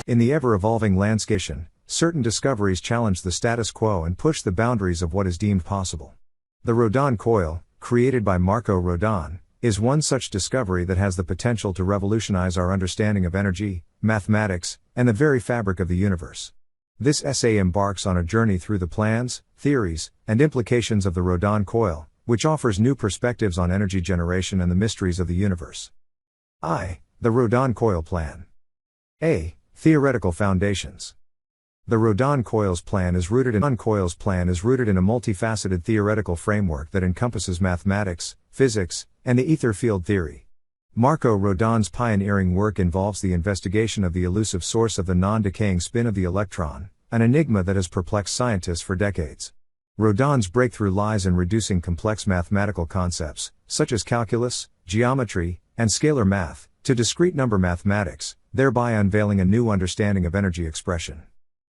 In the ever-evolving landscape, certain discoveries challenge the status quo and push the boundaries of what is deemed possible. The Rodin coil, created by Marco Rodin, is one such discovery that has the potential to revolutionize our understanding of energy, mathematics, and the very fabric of the universe. This essay embarks on a journey through the plans, theories, and implications of the Rodin coil, which offers new perspectives on energy generation and the mysteries of the universe. The Rodin coil plan. A. Theoretical foundations. The Rodin coils plan is rooted in a multifaceted theoretical framework that encompasses mathematics, physics, and the ether field theory. Marco Rodin's pioneering work involves the investigation of the elusive source of the non-decaying spin of the electron, an enigma that has perplexed scientists for decades. Rodin's breakthrough lies in reducing complex mathematical concepts, such as calculus, geometry, and scalar math, to discrete number mathematics, thereby unveiling a new understanding of energy expression.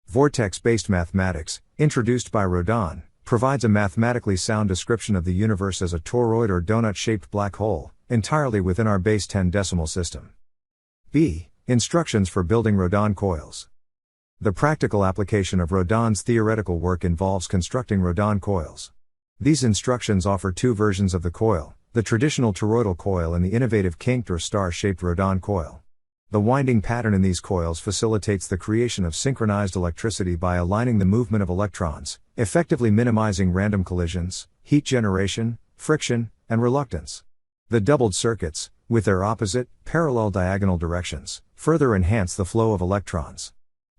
Vortex-based mathematics, introduced by Rodin, provides a mathematically sound description of the universe as a toroid or donut-shaped black hole, entirely within our base 10 decimal system. B. Instructions for building Rodin coils. The practical application of Rodin's theoretical work involves constructing Rodin coils. These instructions offer two versions of the coil, the traditional toroidal coil and the innovative kinked or star-shaped Rodin coil. The winding pattern in these coils facilitates the creation of synchronized electricity by aligning the movement of electrons, effectively minimizing random collisions, heat generation, friction, and reluctance. The doubled circuits, with their opposite, parallel diagonal directions, further enhance the flow of electrons.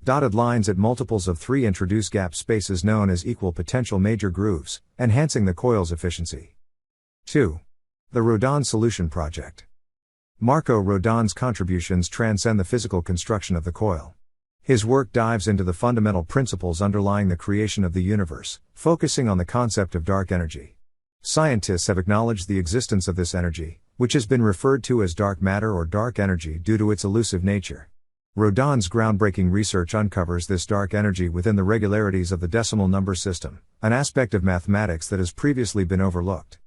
Dotted lines at multiples of 3 introduce gap spaces known as equal potential major grooves, enhancing the coil's efficiency. 2. The Rodin Solution Project. Marco Rodin's contributions transcend the physical construction of the coil. His work dives into the fundamental principles underlying the creation of the universe, focusing on the concept of dark energy. Scientists have acknowledged the existence of this energy, which has been referred to as dark matter or dark energy due to its elusive nature. Rodin's groundbreaking research uncovers this dark energy within the regularities of the decimal number system, an aspect of mathematics that has previously been overlooked.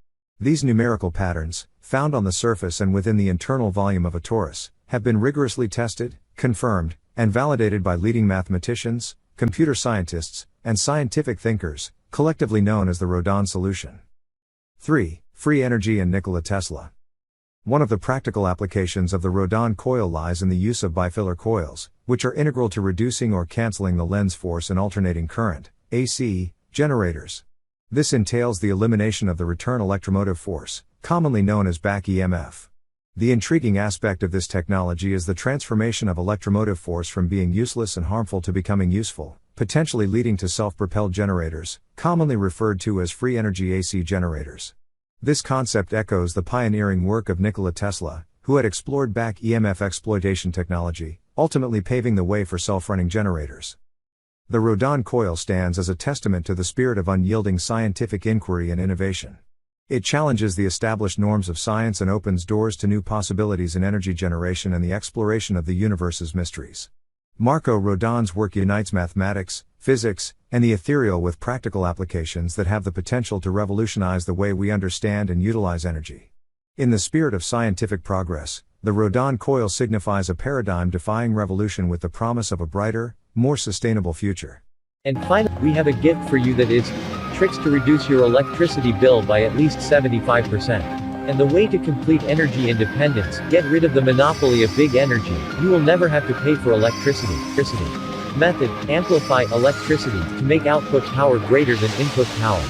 These numerical patterns, found on the surface and within the internal volume of a torus, have been rigorously tested, confirmed, and validated by leading mathematicians, computer scientists, and scientific thinkers, collectively known as the Rodin solution. 3. Free energy and Nikola Tesla. One of the practical applications of the Rodin coil lies in the use of bifilar coils, which are integral to reducing or cancelling the lens force in alternating current, AC, generators. This entails the elimination of the return electromotive force, commonly known as back EMF. The intriguing aspect of this technology is the transformation of electromotive force from being useless and harmful to becoming useful, potentially leading to self-propelled generators, commonly referred to as free energy AC generators. This concept echoes the pioneering work of Nikola Tesla, who had explored back EMF exploitation technology, ultimately paving the way for self-running generators. The Rodin coil stands as a testament to the spirit of unyielding scientific inquiry and innovation. It challenges the established norms of science and opens doors to new possibilities in energy generation and the exploration of the universe's mysteries. Marco Rodin's work unites mathematics, physics, and the ethereal with practical applications that have the potential to revolutionize the way we understand and utilize energy. In the spirit of scientific progress, the Rodin coil signifies a paradigm-defying revolution with the promise of a brighter, more sustainable future. And finally, we have a gift for you that is tricks to reduce your electricity bill by at least 75%. And the way to complete energy independence, get rid of the monopoly of big energy, you will never have to pay for electricity. Method, amplify electricity to make output power greater than input power.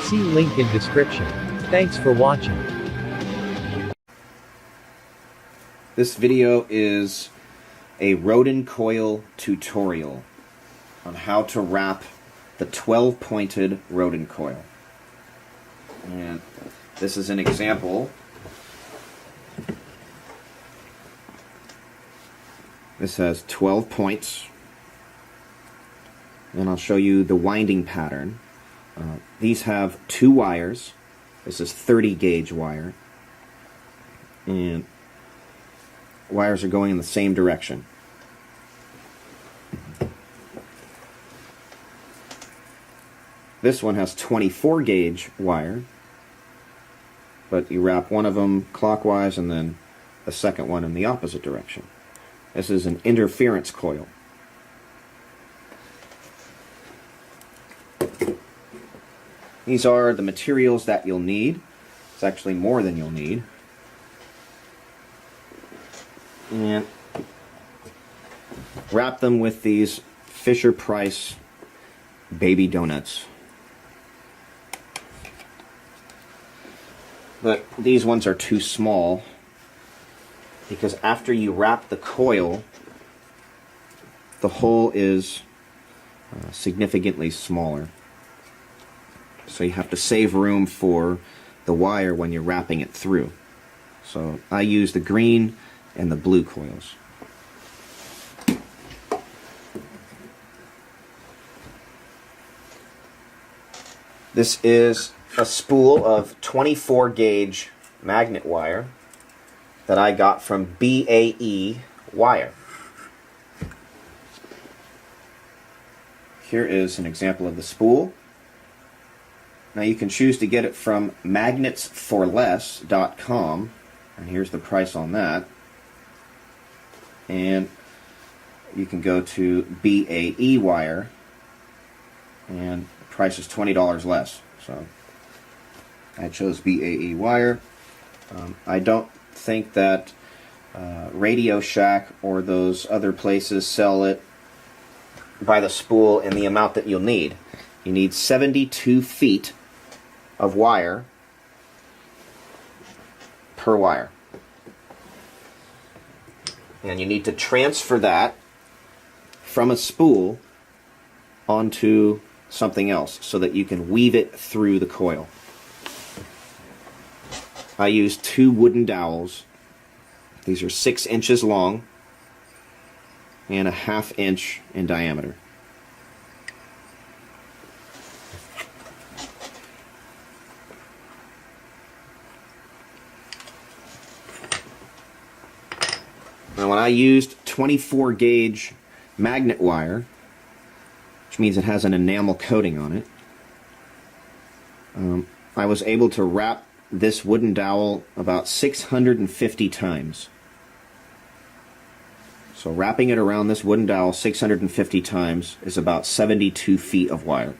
See link in description. Thanks for watching. This video is a Rodin coil tutorial on how to wrap the 12-pointed Rodin coil. And this is an example. This has 12 points. And I'll show you the winding pattern. These have 2 wires. This is 30 gauge wire. And wires are going in the same direction. This one has 24 gauge wire, but you wrap one of them clockwise and then the second one in the opposite direction. This is an interference coil. These are the materials that you'll need. It's actually more than you'll need. And wrap them with these Fisher-Price baby donuts. But these ones are too small, because after you wrap the coil, the hole is significantly smaller. So you have to save room for the wire when you're wrapping it through. So I use the green and the blue coils. This is a spool of 24 gauge magnet wire that I got from BAE Wire. Here is an example of the spool. Now you can choose to get it from magnetsforless.com, and here's the price on that. And you can go to BAE Wire, and the price is $20 less. So I chose BAE Wire. I don't think that Radio Shack or those other places sell it by the spool in the amount that you'll need. You need 72 feet of wire per wire. And you need to transfer that from a spool onto something else so that you can weave it through the coil. I used 2 wooden dowels. These are 6 inches long and a 1/2 inch in diameter. Now when I used 24 gauge magnet wire, which means it has an enamel coating on it, I was able to wrap this wooden dowel about 650 times. So wrapping it around this wooden dowel 650 times is about 72 feet of wire.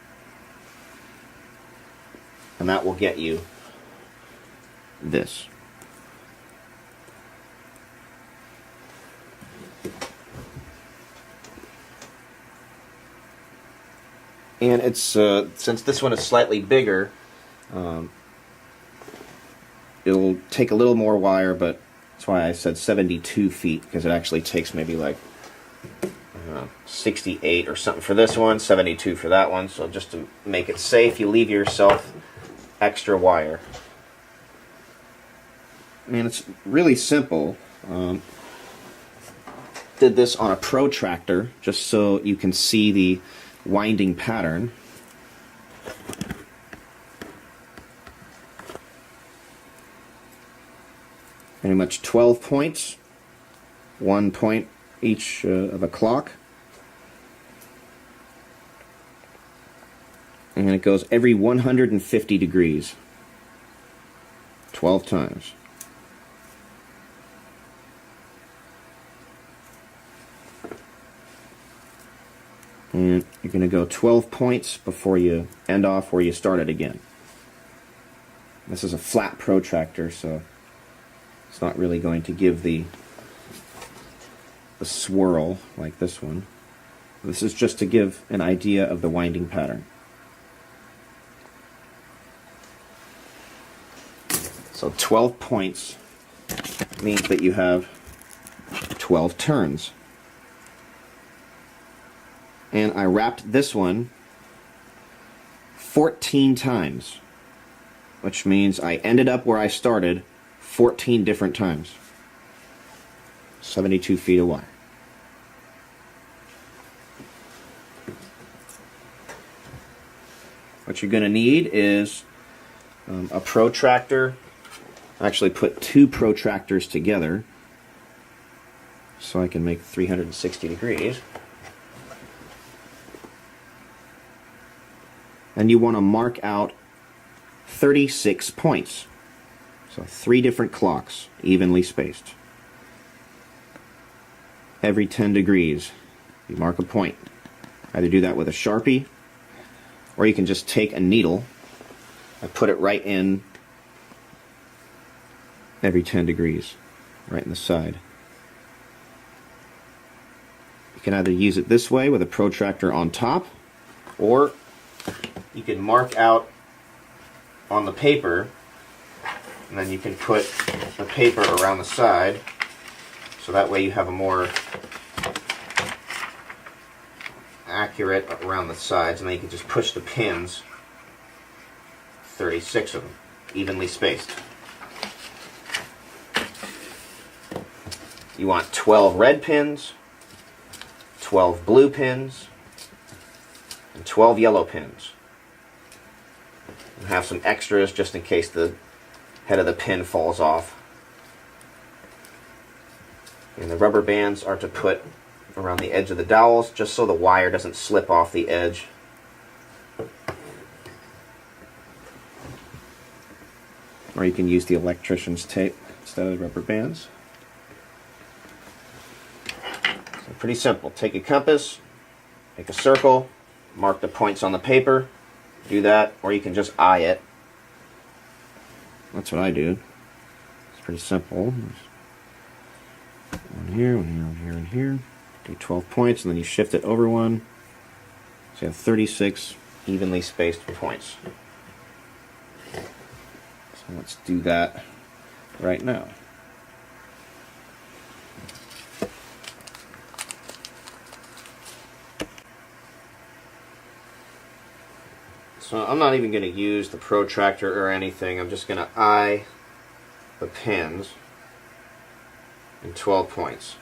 And that will get you this. And it's since this one is slightly bigger, it'll take a little more wire, but that's why I said 72 feet, because it actually takes maybe like 68 or something for this one, 72 for that one. So just to make it safe, you leave yourself extra wire. And it's really simple. Did this on a protractor just so you can see the winding pattern. Pretty much 12 points, 1 point each of a clock. And it goes every 150 degrees, 12 times. And you're going to go 12 points before you end off where you started again. This is a flat protractor, so it's not really going to give the swirl like this one. This is just to give an idea of the winding pattern. So 12 points means that you have 12 turns. And I wrapped this one 14 times, which means I ended up where I started 14 different times. 72 feet of wire. What you're going to need is a protractor. I actually put 2 protractors together so I can make 360 degrees. And you want to mark out 36 points. So 3 different clocks, evenly spaced. Every 10 degrees, you mark a point. Either do that with a Sharpie, or you can just take a needle I put it right in every 10 degrees, right in the side. You can either use it this way with a protractor on top, or you can mark out on the paper, and then you can put the paper around the side, so that way you have a more accurate around the sides, and then you can just push the pins, 36 of them, evenly spaced. You want 12 red pins, 12 blue pins, and 12 yellow pins. And have some extras just in case the head of the pin falls off. And the rubber bands are to put around the edge of the dowels, just so the wire doesn't slip off the edge. Or you can use the electrician's tape instead of the rubber bands. So pretty simple. Take a compass, make a circle, mark the points on the paper, do that, or you can just eye it. That's what I do. It's pretty simple. One here, one here, one here, and here. Do 12 points, and then you shift it over one. So you have 36 evenly spaced points. So let's do that right now. So I'm not even going to use the protractor or anything. I'm just going to eye the pins in 12 points.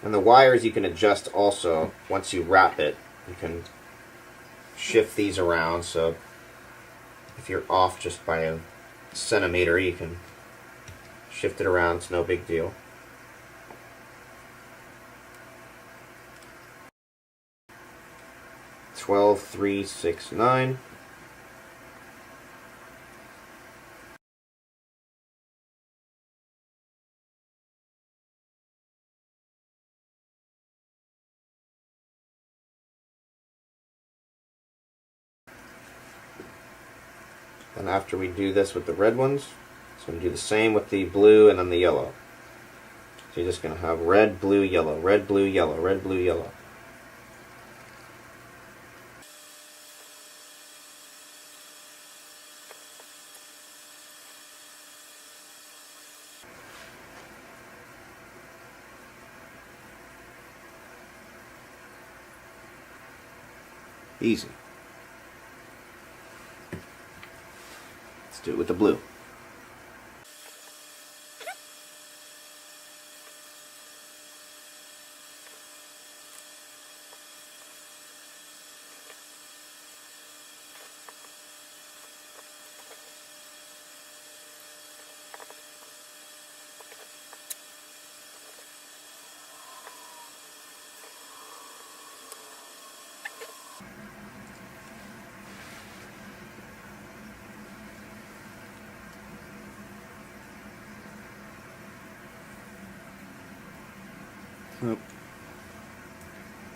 And the wires you can adjust also once you wrap it. You can shift these around, so if you're off just by a centimeter, you can shift it around. It's no big deal. Twelve, 3, 6, 9. And after we do this with the red ones, it's going to do the same with the blue and then the yellow. So you're just going to have red, blue, yellow, red, blue, yellow, red, blue, yellow. Easy. Let's do it with the blue.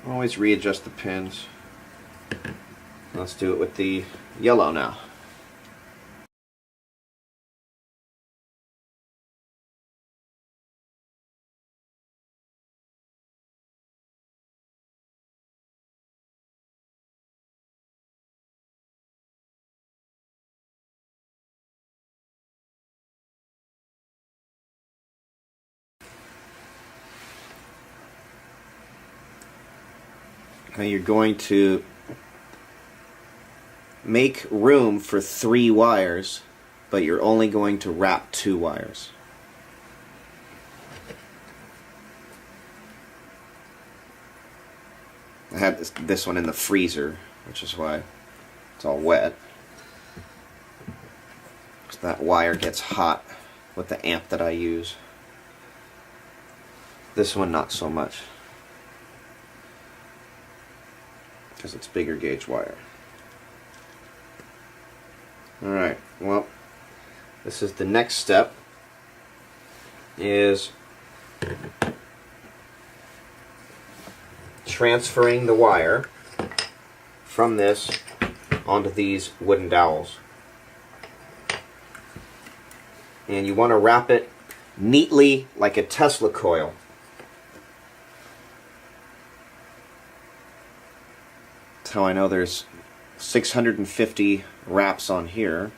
Always readjust the pins. Let's do it with the yellow now. Now you're going to make room for 3 wires, but you're only going to wrap 2 wires. I have this one in the freezer, which is why it's all wet. So that wire gets hot with the amp that I use. This one not so much, because it's bigger gauge wire. Alright, well, this is the next step. is transferring the wire from this onto these wooden dowels. And you want to wrap it neatly like a Tesla coil. That's how I know there's 650 wraps on here.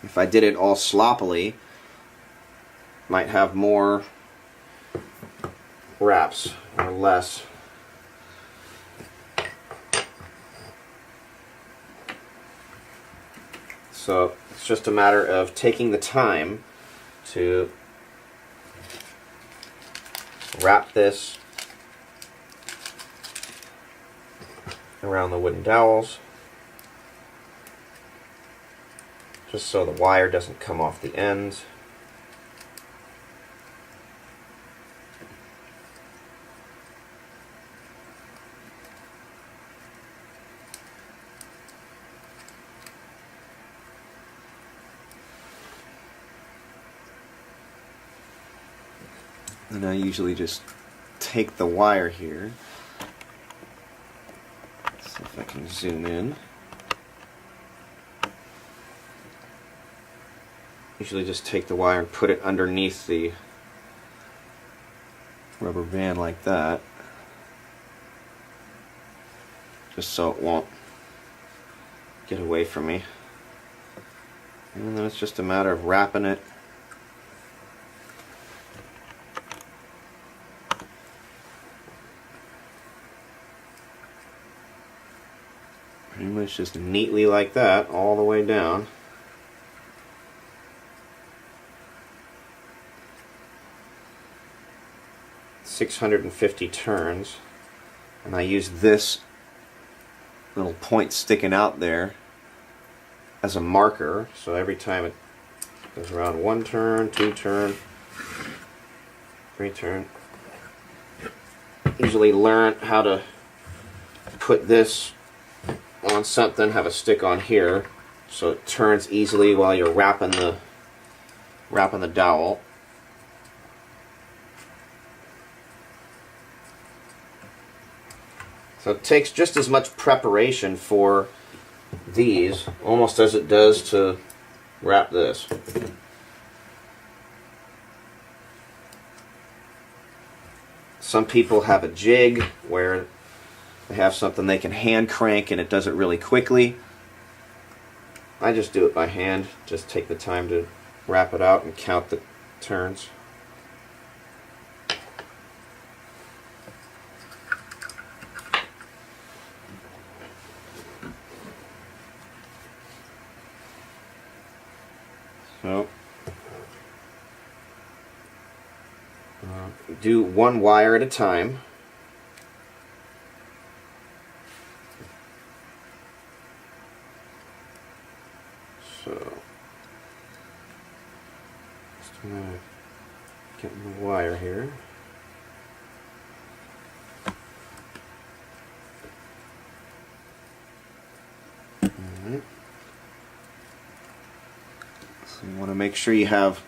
If I did it all sloppily, might have more wraps or less. So it's just a matter of taking the time to wrap this around the wooden dowels, just so the wire doesn't come off the ends. And I usually just take the wire here. See if I can zoom in. Usually just take the wire and put it underneath the rubber band like that, just so it won't get away from me. And then it's just a matter of wrapping it pretty much just neatly like that all the way down. .650 turns, and I use this little point sticking out there as a marker, so every time it goes around 1 turn, 2 turn, 3 turn. Usually learn how to put this on something, have a stick on here so it turns easily while you're wrapping the dowel. So it takes just as much preparation for these almost as it does to wrap this. Some people have a jig where they have something they can hand crank and it does it really quickly. I just do it by hand, just take the time to wrap it out and count the turns. So, do one wire at a time. So, just gonna get the wire here. Alright. So you want to make sure you have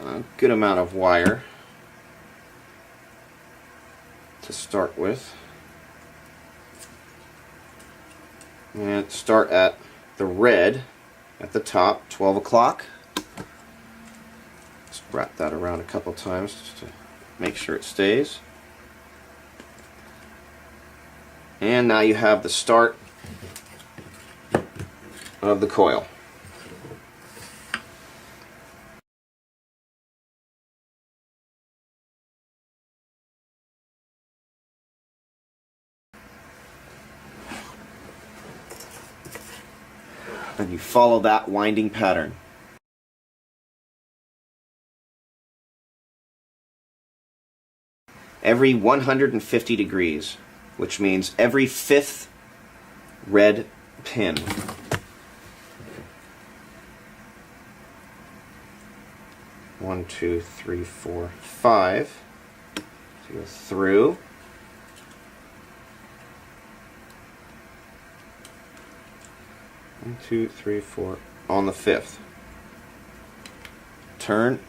a good amount of wire to start with. And start at the red at the top, 12 o'clock. Just wrap that around a couple times just to make sure it stays. And now you have the start of the coil. And you follow that winding pattern. Every 150 degrees, which means every 5th red pin. One, two, three, four, 5. So go through. One, two, three, four, on the 5th. Turn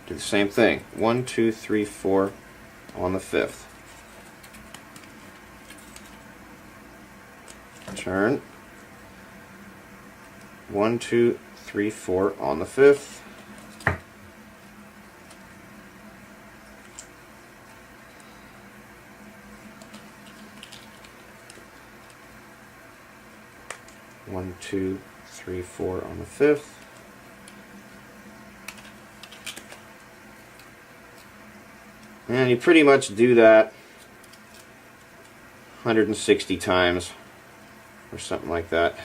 Do the same thing. 1, 2, 3, 4 on the 5th. Turn. 1, 2, 3, 4 on the 5th. One, 2, 3, 4 on the 5th. And you pretty much do that 160 times or something like that.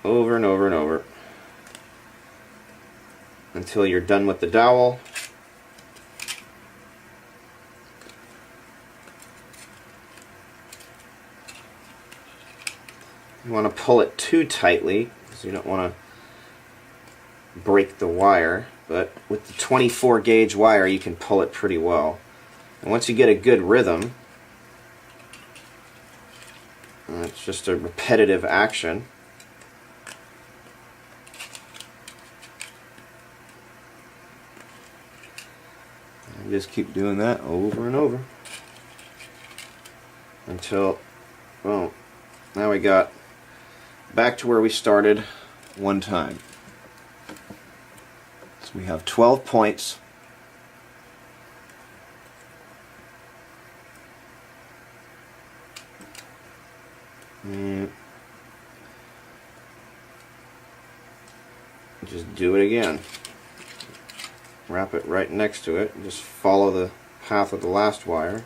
Over and over and over until you're done with the dowel. You want to pull it too tightly because you don't want to break the wire, but with the 24 gauge wire you can pull it pretty well. And once you get a good rhythm, it's just a repetitive action. And just keep doing that over and over until, well, now we got back to where we started one time. So we have 12 points. And just do it again. Wrap it right next to it. Just follow the path of the last wire.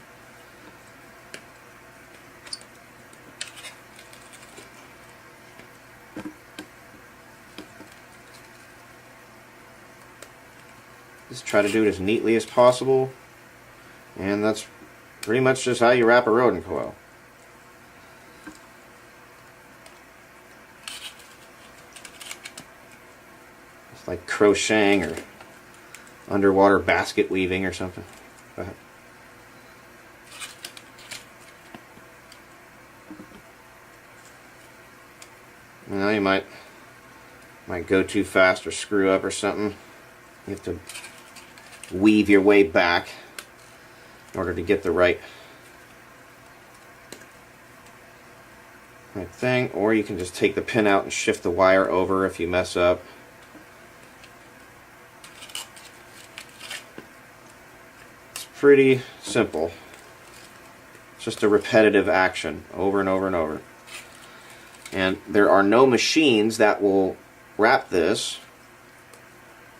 Just try to do it as neatly as possible, and that's pretty much just how you wrap a Rodin coil. It's like crocheting or underwater basket weaving or something. Go ahead. Now you might go too fast or screw up or something. You have to weave your way back in order to get the right thing, or you can just take the pin out and shift the wire over if you mess up. It's pretty simple. It's just a repetitive action over and over and over. And there are no machines that will wrap this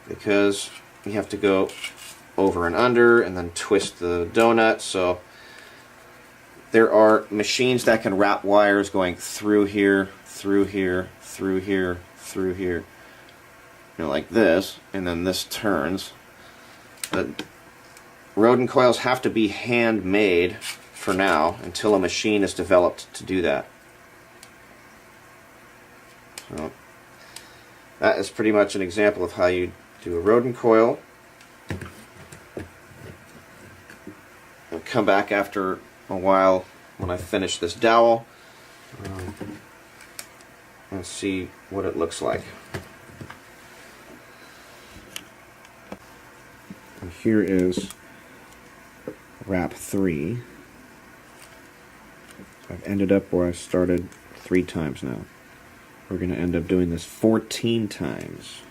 because you have to go over and under and then twist the donut. So there are machines that can wrap wires going through here, through here, through here, through here, you know, like this, and then this turns. But Rodin coils have to be handmade for now until a machine is developed to do that. So that is pretty much an example of how you do a Rodin coil. I'll come back after a while when I finish this dowel and see what it looks like. And here is wrap 3. I've ended up where I started 3 times now. We're going to end up doing this 14 times.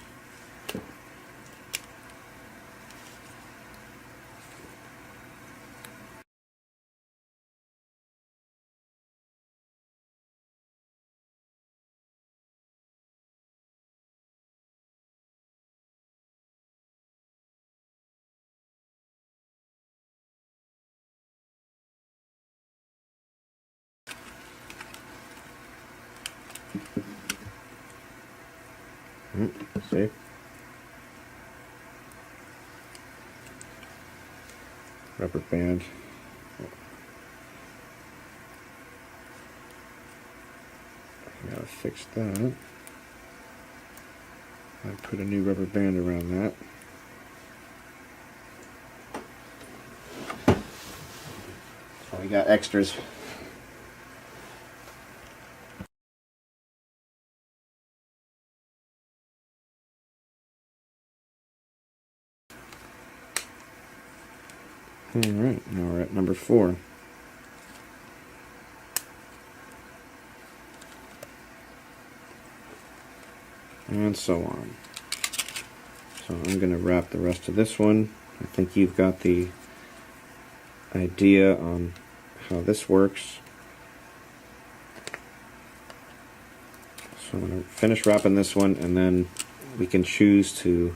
See? Rubber band. Gotta fix that. I put a new rubber band around that. So we got extras. Alright, now we're at number 4. And so on. So I'm going to wrap the rest of this one. I think you've got the idea on how this works. So I'm going to finish wrapping this one, and then we can choose to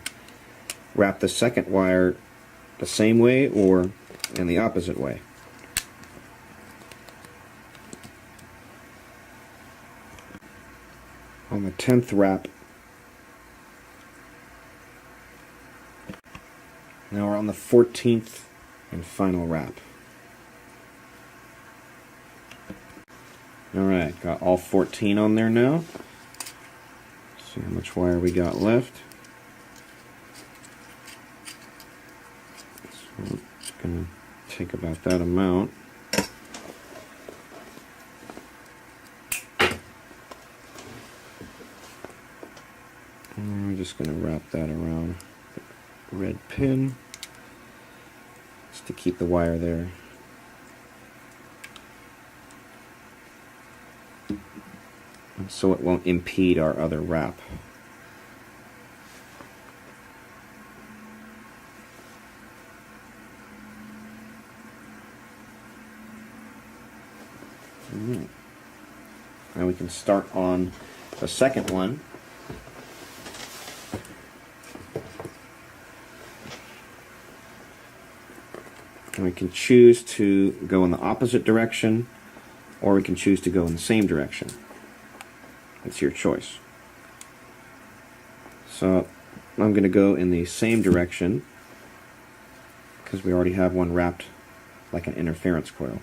wrap the second wire the same way or in the opposite way. On the 10th wrap, now we're on the 14th and final wrap. Alright, got all 14 on there now. See how much wire we got left. So it's going to take about that amount. And we're just going to wrap that around the red pin just to keep the wire there. And so it won't impede our other wrap. Now we can start on the second one. And we can choose to go in the opposite direction, or we can choose to go in the same direction. It's your choice. So I'm going to go in the same direction because we already have one wrapped like an interference coil.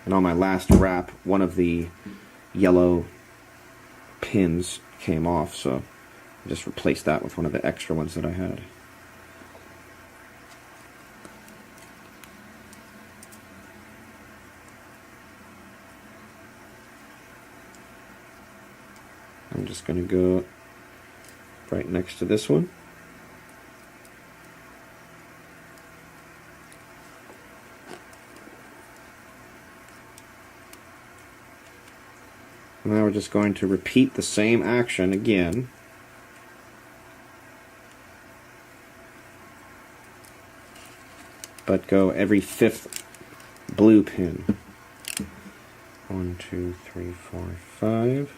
And on my last wrap, one of the yellow pins came off, so I just replaced that with one of the extra ones that I had. I'm just going to go right next to this one. Now we're just going to repeat the same action again. But go every 5th blue pin. 1, 2, 3, 4, 5.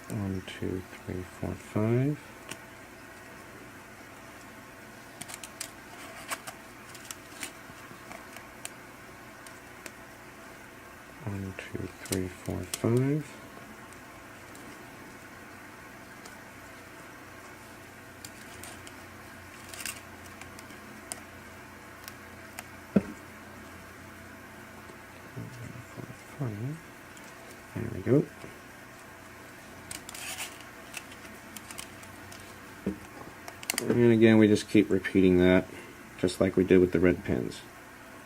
One, 2, 3, 4, 5. 1, 2, 3, 4, 5. There we go. And again, we just keep repeating that, just like we did with the red pins.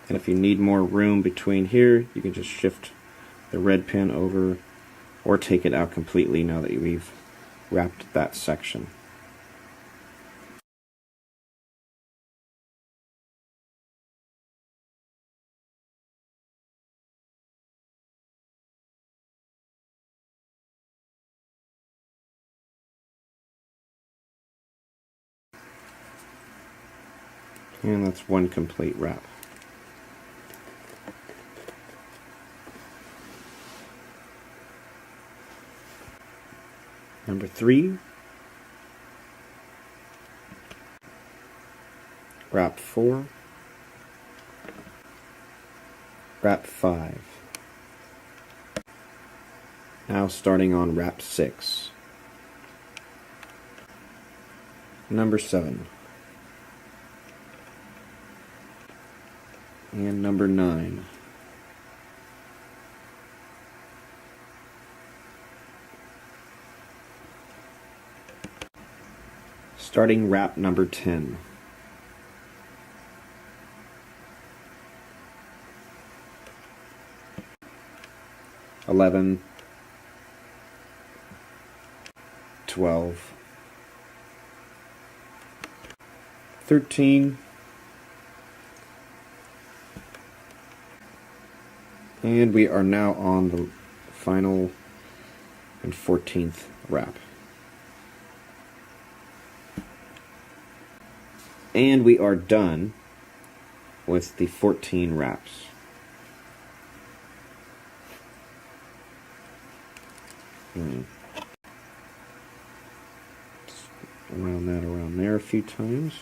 And if you need more room between here, you can just shift the red pin over or take it out completely now that we've wrapped that section. And that's one complete wrap. Number 3, wrap 4, wrap 5. Now starting on wrap 6. Number 7. And number 9. Starting wrap number 10. $11, $12, $13, and we are now on the final and 14th wrap. And we are done with the 14 wraps. Just round that around there a few times.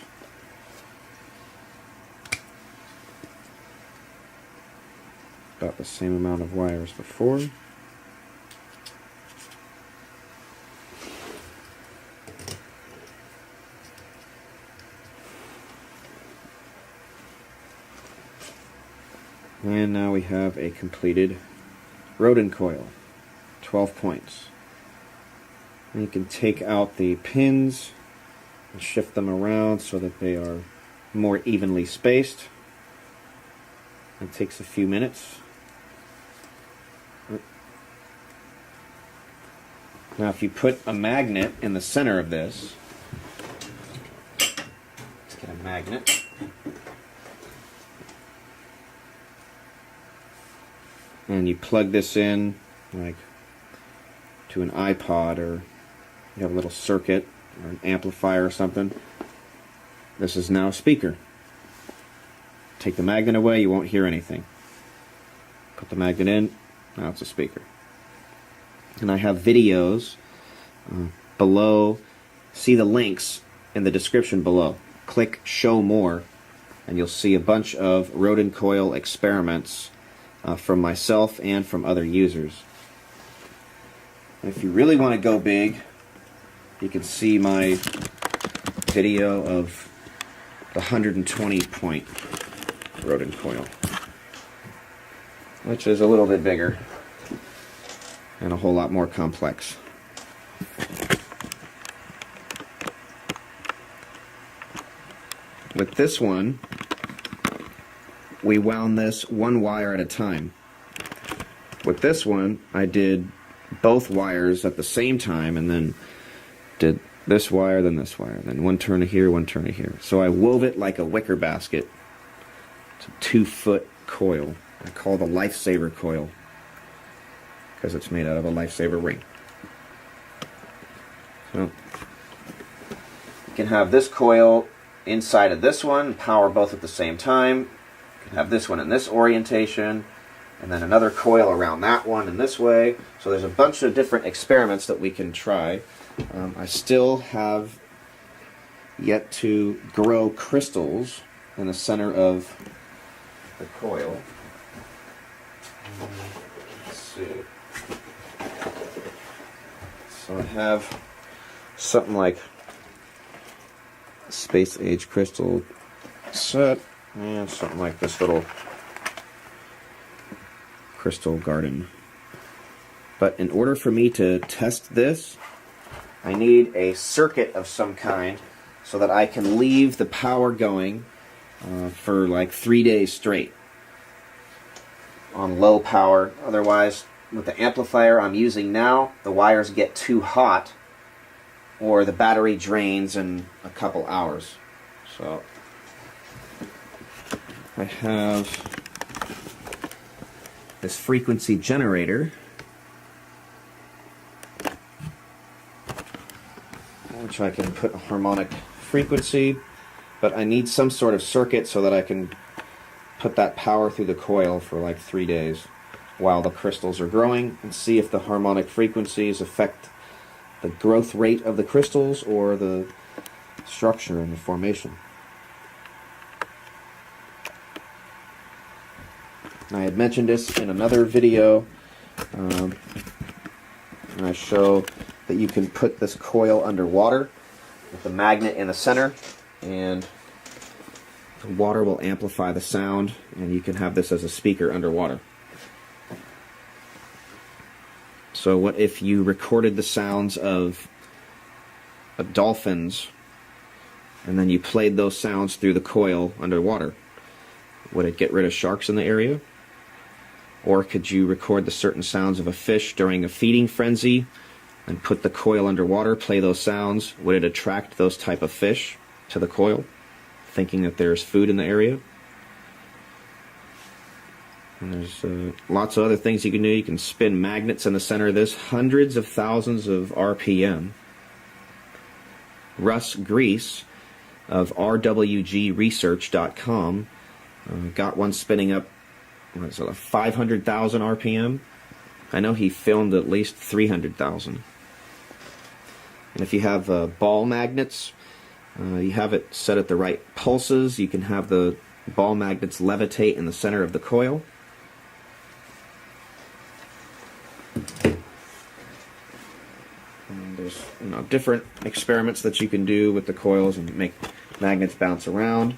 About the same amount of wire as before. And now we have a completed Rodin coil, 12 points. And you can take out the pins and shift them around so that they are more evenly spaced. It takes a few minutes. Now if you put a magnet in the center of this, let's get a magnet. And you plug this in like to an iPod, or you have a little circuit or an amplifier or something. This is now a speaker. Take the magnet away, you won't hear anything. Put the magnet in, now it's a speaker. And I have videos below. See the links in the description below. Click show more and you'll see a bunch of Rodin coil experiments from myself and from other users. And if you really want to go big, you can see my video of the 120 point Rodin coil, which is a little bit bigger and a whole lot more complex. With this one, we wound this one wire at a time. With this one, I did both wires at the same time and then did this wire, then this wire, then one turn of here, one turn of here. So I wove it like a wicker basket. It's a 2-foot coil. I call it a lifesaver coil because it's made out of a lifesaver ring. So you can have this coil inside of this one, power both at the same time. You can have this one in this orientation, and then another coil around that one in this way. So there's a bunch of different experiments that we can try. I still have yet to grow crystals in the center of the coil. Let's see. So I have something like a space age crystal set and something like this little crystal garden. But in order for me to test this, I need a circuit of some kind so that I can leave the power going for like 3 days straight on low power. Otherwise, with the amplifier I'm using now, the wires get too hot or the battery drains in a couple hours. So I have this frequency generator, which I can put a harmonic frequency, but I need some sort of circuit so that I can put that power through the coil for like 3 days while the crystals are growing and see if the harmonic frequencies affect the growth rate of the crystals or the structure and the formation. I had mentioned this in another video, and I show that you can put this coil underwater with the magnet in the center, and the water will amplify the sound, and you can have this as a speaker underwater. So what if you recorded the sounds of dolphins and then you played those sounds through the coil underwater, would it get rid of sharks in the area? Or could you record the certain sounds of a fish during a feeding frenzy and put the coil underwater, play those sounds? Would it attract those type of fish to the coil, thinking that there's food in the area? And there's lots of other things you can do. You can spin magnets in the center of this, hundreds of thousands of RPM. Russ Grease of rwgresearch.com got one spinning up, what is it, 500,000 RPM. I know he filmed at least 300,000. And if you have ball magnets, you have it set at the right pulses, you can have the ball magnets levitate in the center of the coil. And there's different experiments that you can do with the coils and make magnets bounce around.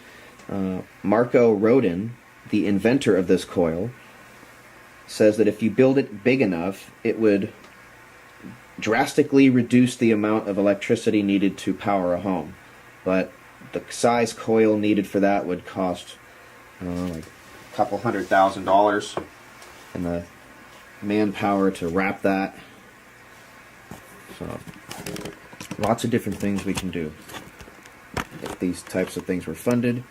Marco Rodin, the inventor of this coil, says that if you build it big enough, it would drastically reduce the amount of electricity needed to power a home. But the size coil needed for that would cost like a couple $100,000, and the manpower to wrap that. So lots of different things we can do if these types of things were funded.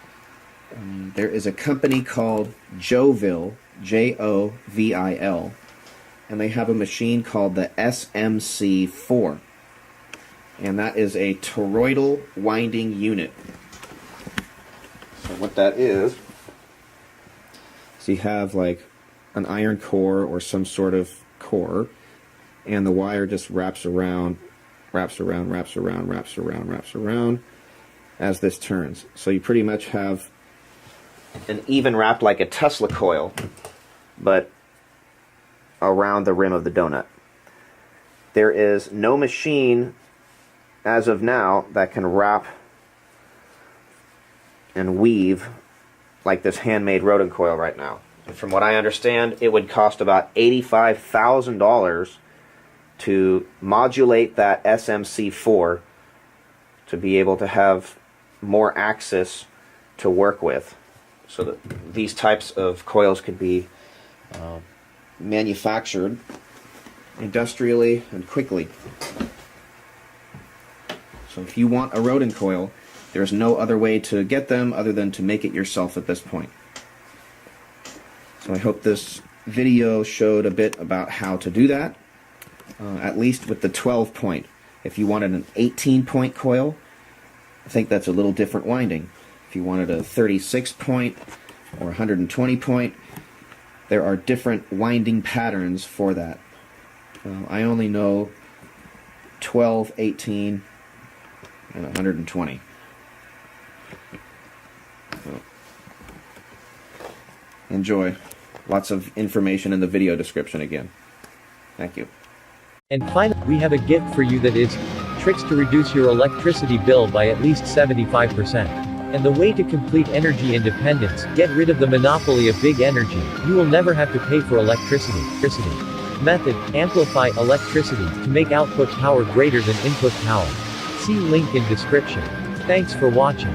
There is a company called Jovil, Jovil, and they have a machine called the SMC4, and that is a toroidal winding unit. So what that is you have like an iron core or some sort of core, and the wire just wraps around as this turns. So you pretty much have an even wrap like a Tesla coil, but around the rim of the donut. There is no machine as of now that can wrap and weave like this handmade Rodin coil right now. And from what I understand, it would cost about $85,000 to modulate that SMC4 to be able to have more axis to work with, so that these types of coils could be manufactured industrially and quickly. So if you want a Rodin coil, there's no other way to get them other than to make it yourself at this point. So I hope this video showed a bit about how to do that, at least with the 12 point. If you wanted an 18 point coil, I think that's a little different winding. If you wanted a 36 point or 120 point, there are different winding patterns for that. I only know 12, 18, and 120. So, enjoy. Lots of information in the video description again. Thank you. And finally, we have a gift for you that is tricks to reduce your electricity bill by at least 75%. And the way to complete energy independence, get rid of the monopoly of big energy. You will never have to pay for electricity. Method, amplify electricity to make output power greater than input power. See link in description. Thanks for watching.